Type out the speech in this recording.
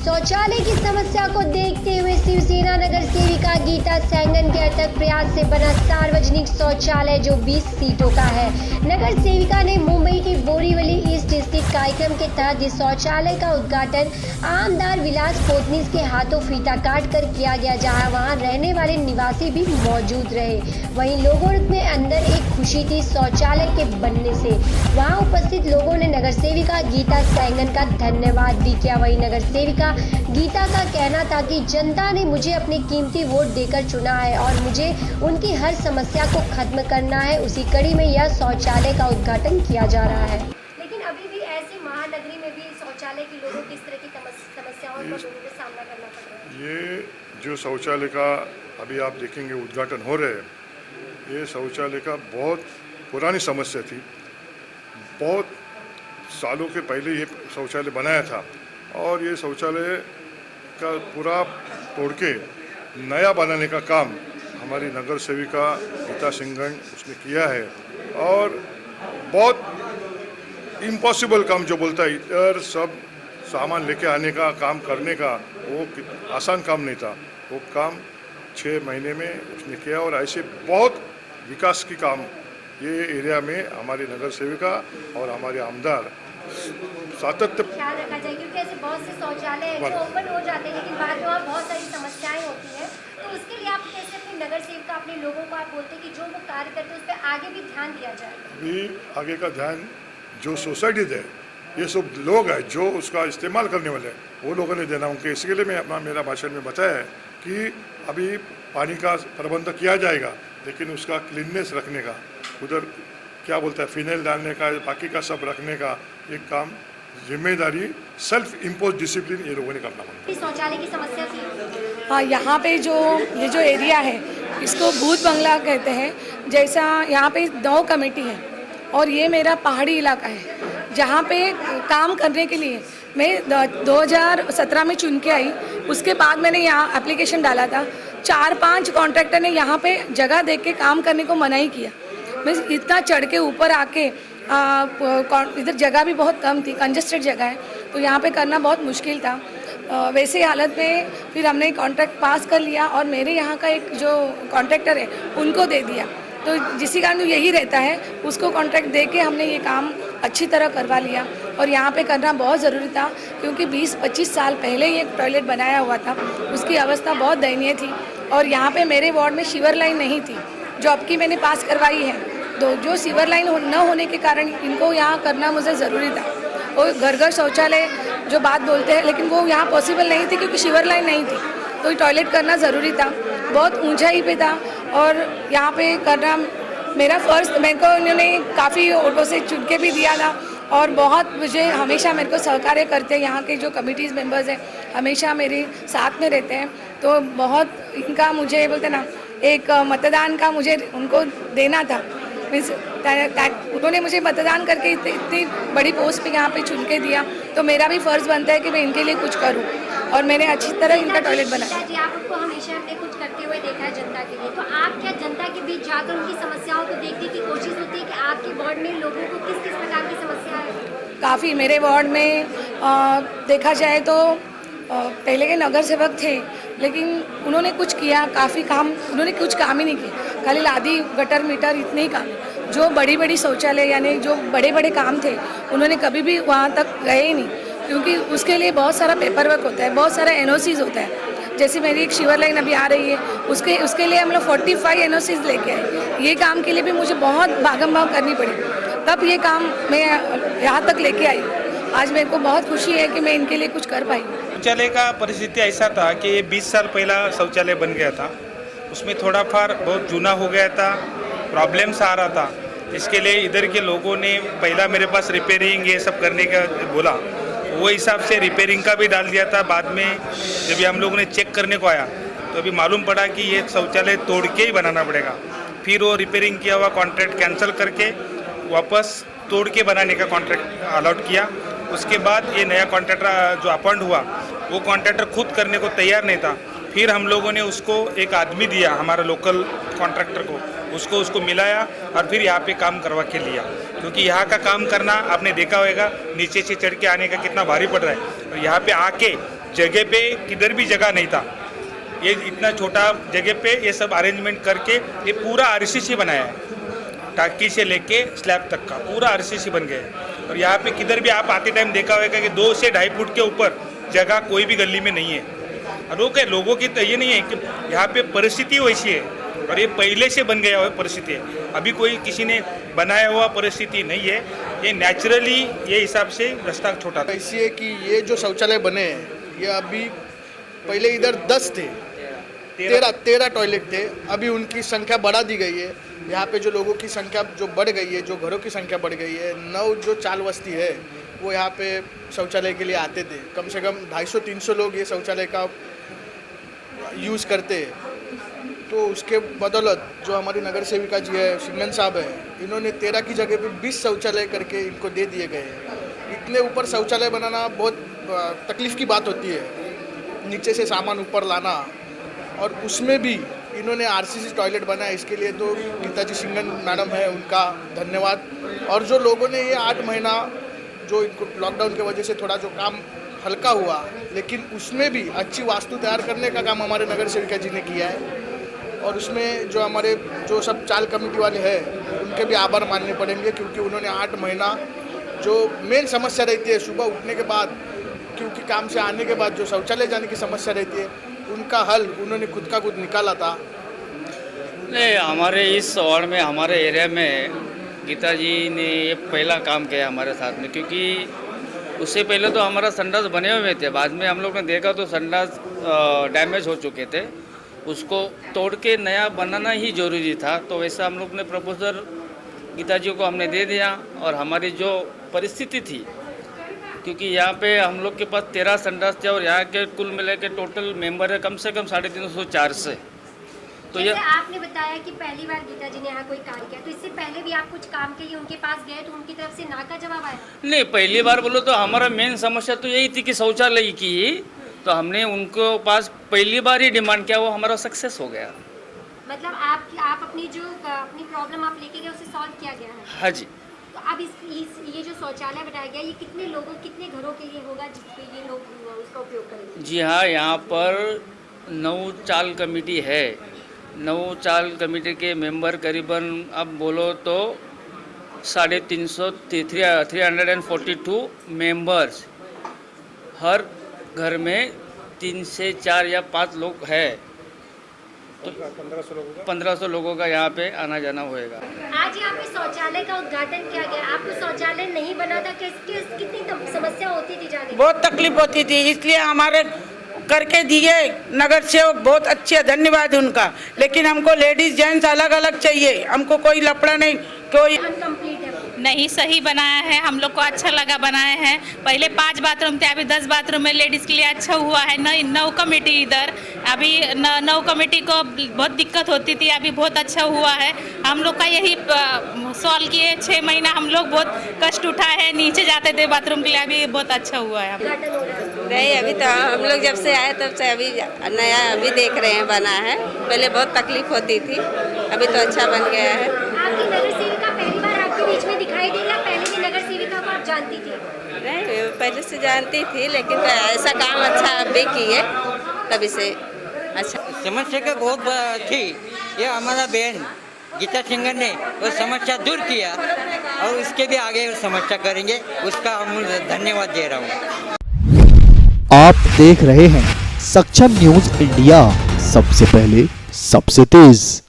शौचालय की समस्या को देखते हुए शिवसेना नगर सेविका गीता सेंगन के अथक प्रयास से बना सार्वजनिक शौचालय जो 20 सीटों का है। नगर सेविका ने मुंबई की बोरीवली ईस्ट स्थित कार्यक्रम के तहत जिस शौचालय का उद्घाटन आमदार विलास पोतनीस के हाथों फीता काट कर किया गया, जहां वहां रहने वाले निवासी भी मौजूद रहे। वहीं लोगों में अंदर एक खुशी थी शौचालय के बनने से। वहां उपस्थित लोगों ने नगर सेविका गीता सेंगन का धन्यवाद भी किया। वहीं नगर सेविका गीता का कहना था कि जनता ने मुझे अपने कीमती वोट देकर चुना है और मुझे उनकी हर समस्या को खत्म करना है। उसी कड़ी में यह शौचालय का उद्घाटन किया जा रहा है। लेकिन अभी भी ऐसी महानगरी में भी शौचालय की लोगों को इस तरह की समस्याओं का लोगों को सामना करना पड़ रहा है। ये जो शौचालय का अभी आप देखेंगे उद्घाटन हो रहे हैं, ये शौचालय का बहुत पुरानी समस्या थी। बहुत सालों के पहले ये शौचालय बनाया था और ये शौचालय का पूरा तोड़ के नया बनाने का काम हमारी नगर सेविका गीता सेंगन उसने किया है। और बहुत इम्पॉसिबल काम जो बोलता है, इधर सब सामान लेके आने का काम करने का, वो आसान काम नहीं था। वो काम 6 महीने में उसने किया और ऐसे बहुत विकास की काम ये एरिया में हमारी नगर सेविका और हमारे आमदार सातत्य ख्याल रखा जाए, क्योंकि ऐसे बहुत से शौचालय हैं जो ओपन हो जाते हैं लेकिन बाद में वहाँ बहुत सारी समस्याएं होती हैं। तो उसके लिए आप कैसे अपने नगर सेविका अपने लोगों को आप बोलते हैं कि जो वो कार्य करते हैं उस पर आगे भी ध्यान दिया जाए? अभी आगे का ध्यान जो सोसाइटीज है, ये सब लोग हैं जो उसका इस्तेमाल करने वाले हैं, वो लोगों ने देना उनके। इसके लिए मैं मेरा भाषण में बताया है कि अभी पानी का प्रबंध किया जाएगा, लेकिन उसका क्लीननेस रखने का, उधर क्या बोलता है फिनाइल डालने का, बाकी का सब रखने का एक काम जिम्मेदारी सेल्फ इम्पोज डिसिप्लिन ये लोगों ने करना पड़ता है। शौचालय की समस्या थी। हाँ, यहाँ पे ये जो एरिया है इसको भूत बंगला कहते हैं। जैसा यहाँ पे 9 कमेटी है और ये मेरा पहाड़ी इलाका है जहाँ पे काम करने के लिए मैं 2017 में चुन के आई। उसके बाद मैंने यहाँ एप्लीकेशन डाला था। 4-5 कॉन्ट्रैक्टर ने यहाँ पे जगह देख के काम करने को मना ही किया। मैं इतना चढ़ के ऊपर आके इधर जगह भी बहुत कम थी, कंजस्टेड जगह है, तो यहाँ पे करना बहुत मुश्किल था। वैसे हालत में फिर हमने कॉन्ट्रैक्ट पास कर लिया और मेरे यहाँ का एक जो कॉन्ट्रैक्टर है उनको दे दिया। तो जिसी कारण यही रहता है, उसको कॉन्ट्रैक्ट दे के हमने ये काम अच्छी तरह करवा लिया। और यहाँ पे करना बहुत ज़रूरी था क्योंकि 20-25 साल पहले ही एक टॉयलेट बनाया हुआ था, उसकी अवस्था बहुत दयनीय थी। और यहाँ पे मेरे वार्ड में सीवर लाइन नहीं थी जो अब की मैंने पास करवाई है। तो जो सीवर लाइन न होने के कारण इनको यहाँ करना मुझे ज़रूरी था। और घर घर शौचालय जो बात बोलते हैं, लेकिन वो यहाँ पॉसिबल नहीं थी क्योंकि सीवर लाइन नहीं थी, तो टॉयलेट करना ज़रूरी था। बहुत ऊंचाई पे था और यहाँ पे करना मेरा फ़र्ज़, मेरे को उन्होंने काफ़ी ऑटो से चुन के भी दिया था और बहुत मुझे हमेशा मेरे को सहकार्य करते हैं। यहाँ के जो कमिटीज़ मेंबर्स हैं हमेशा मेरे साथ में रहते हैं। तो बहुत इनका मुझे बोलते ना एक मतदान का मुझे उनको देना था। उन्होंने मुझे मतदान करके इतनी बड़ी पोस्ट पे यहाँ पे चुन के दिया, तो मेरा भी फ़र्ज़ बनता है कि मैं इनके लिए कुछ करूँ और मैंने अच्छी तरह इनका टॉयलेट बनाया। जी, आपको हमेशा अपने कुछ करते हुए देखा है जनता के लिए, तो आप क्या जनता के बीच जाकर उनकी समस्याओं को देखने की कोशिश होती है कि आपके वार्ड में लोगों को किस किस प्रकार की समस्या है? काफ़ी मेरे वार्ड में देखा जाए तो पहले के नगर सेवक थे, लेकिन उन्होंने कुछ किया, काफ़ी काम उन्होंने कुछ काम ही नहीं किया, खाली लादी गटर मीटर इतने ही काम। जो बड़ी बड़ी शौचालय यानी जो बड़े बड़े काम थे उन्होंने कभी भी वहाँ तक गए ही नहीं, क्योंकि उसके लिए बहुत सारा पेपर वर्क होता है, बहुत सारा NOCs होता है। जैसे मेरी एक सीवर लाइन अभी आ रही है, उसके लिए हम लोग 45 NOCs लेके आए। ये काम के लिए भी मुझे बहुत भागम भाग करनी पड़ी, तब ये काम मैं यहाँ तक लेके आई। आज मेरे को बहुत खुशी है कि मैं इनके लिए कुछ कर पाई। शौचालय का परिस्थिति ऐसा था कि 20 साल पहला शौचालय बन गया था, उसमें थोड़ा फार बहुत जूना हो गया था, प्रॉब्लम्स आ रहा था। इसके लिए इधर के लोगों ने पहला मेरे पास रिपेयरिंग ये सब करने का बोला, वो हिसाब से रिपेयरिंग का भी डाल दिया था। बाद में जब हम लोगों ने चेक करने को आया तो अभी मालूम पड़ा कि ये शौचालय तोड़ के ही बनाना पड़ेगा। फिर वो रिपेयरिंग किया हुआ कॉन्ट्रैक्ट कैंसिल करके वापस तोड़ के बनाने का कॉन्ट्रैक्ट अलॉट किया। उसके बाद ये नया कॉन्ट्रैक्टर जो अपॉइंट हुआ वो कॉन्ट्रैक्टर खुद करने को तैयार नहीं था। फिर हम लोगों ने उसको एक आदमी दिया, हमारा लोकल कॉन्ट्रैक्टर को, उसको मिलाया और फिर यहाँ पे काम करवा के लिया। क्योंकि यहाँ का काम करना आपने देखा होगा, नीचे से चढ़ के आने का कितना भारी पड़ रहा है, और यहाँ पे आके जगह पे किधर भी जगह नहीं था। ये इतना छोटा जगह पे ये सब अरेंजमेंट करके ये पूरा आरसीसी बनाया है, टाकी से लेके स्लैब तक का पूरा आरसीसी बन गया है। और यहाँ पे किधर भी आप आते टाइम देखा होगा कि 2 से 2.5 फुट के ऊपर जगह कोई भी गली में नहीं है। और लोगों की तो ये नहीं है कि यहाँ पे परिस्थिति वैसी है और ये पहले से बन गया हुआ परिस्थिति है, अभी कोई किसी ने बनाया हुआ परिस्थिति नहीं है, ये नेचुरली ये हिसाब से रास्ता छोटा था। ऐसी है कि ये जो शौचालय बने हैं ये अभी पहले इधर 10 थे, 13 टॉयलेट थे, अभी उनकी संख्या बढ़ा दी गई है। यहाँ पे जो लोगों की संख्या जो बढ़ गई है, जो घरों की संख्या बढ़ गई है, 9 जो चाल बस्ती है वो यहाँ पे शौचालय के लिए आते थे। कम से कम 250-300 लोग ये शौचालय का यूज़ करते हैं। तो उसके बदौलत जो हमारी नगर सेविका जी है, सिंगन साहब है, इन्होंने 13 की जगह पे 20 शौचालय करके इनको दे दिए गए हैं। इतने ऊपर शौचालय बनाना बहुत तकलीफ़ की बात होती है, नीचे से सामान ऊपर लाना, और उसमें भी इन्होंने आरसीसी टॉयलेट बनाया। इसके लिए तो गीताजी सिंगन मैडम है, उनका धन्यवाद। और जो लोगों ने ये 8 महीना जो इनको लॉकडाउन की वजह से थोड़ा जो काम हल्का हुआ, लेकिन उसमें भी अच्छी वास्तु तैयार करने का काम हमारे नगर सेविका जी ने किया है। और उसमें जो हमारे जो सब चाल कमेटी वाले हैं उनके भी आभार मानने पड़ेंगे, क्योंकि उन्होंने 8 महीना जो मेन समस्या रहती है सुबह उठने के बाद, क्योंकि काम से आने के बाद जो शौचालय जाने की समस्या रहती है, उनका हल उन्होंने खुद का खुद निकाला था। नहीं, हमारे इस वार्ड में, हमारे एरिया में गीता जी ने ये पहला काम किया हमारे साथ में, क्योंकि उससे पहले तो हमारा संडास बने हुए थे, बाद में हम लोग ने देखा तो संडास डैमेज हो चुके थे, उसको तोड़ के नया बनाना ही ज़रूरी था। तो वैसा हम लोग ने प्रपोजल गीता जी को हमने दे दिया। और हमारी जो परिस्थिति थी, क्योंकि यहाँ पे हम लोग के पास 13 संडास थे और यहाँ के कुल मिला के टोटल मेंबर है कम से कम 350-400 से। तो ये आपने बताया कि पहली बार गीता जी ने यहाँ कोई काम किया, तो इससे पहले भी आप कुछ काम के लिए उनके पास गए तो उनकी तरफ से ना का जवाब आया? नहीं, पहली बार बोलो तो हमारा मेन समस्या तो यही थी कि शौचालय की, तो हमने उनको पास पहली बार ही डिमांड किया, वो हमारा सक्सेस हो गया। मतलब आप अपनी प्रॉब्लम आप लेके गए उसे सॉल्व किया गया है? हाँ जी। तो अब ये जो शौचालय बनाया गया ये कितने घरों के लिए होगा जिसपे ये लोग उसका उपयोग करेंगे? जी हाँ, यहाँ पर 9 चाल कमेटी है। 9 चाल कमेटी के मेंबर करीबन अब बोलो तो 342 मेंबर्स, हर घर में 3 से 4 या 5 लोग है, तो 1500 लोगों का यहाँ पे आना जाना होएगा। आज यहाँ पे शौचालय का उद्घाटन किया गया, आपको शौचालय नहीं बना था, कितनी समस्या होती थी जाने? बहुत तकलीफ होती थी, इसलिए हमारे करके दिए नगर सेवक, बहुत अच्छे, धन्यवाद उनका। लेकिन हमको लेडीज जेंट्स अलग अलग चाहिए, हमको कोई लफड़ा नहीं, कोई अनकम्प्लीट है। नहीं, सही बनाया है, हम लोग को अच्छा लगा बनाए हैं। पहले 5 बाथरूम थे, अभी 10 बाथरूम में लेडीज़ के लिए अच्छा हुआ है। 9 कमेटी इधर, अभी 9 कमेटी को बहुत दिक्कत होती थी, अभी बहुत अच्छा हुआ है। हम लोग का यही सॉल्व किए, 6 महीना हम लोग बहुत कष्ट उठाए हैं, नीचे जाते थे बाथरूम के लिए, अभी बहुत अच्छा हुआ है। नहीं, अभी तो हम लोग जब से आए तब से अभी नया अभी देख रहे हैं बना है, पहले बहुत तकलीफ होती थी, अभी तो अच्छा बन गया है। आपकी नगर सेविका पहली बार आपके बीच में दिखाई दी या पहले भी नगर सेविका को आप जानती थी? नहीं, पहले से जानती थी, लेकिन ऐसा काम अच्छा अभी किए तभी से अच्छा। समस्या का बहुत थी, ये हमारा बहन गीता सिंगन ने वो समस्या दूर किया और उसके भी आगे समस्या करेंगे, उसका हम धन्यवाद दे रहा हूँ। आप देख रहे हैं सक्षम न्यूज इंडिया, सबसे पहले सबसे तेज।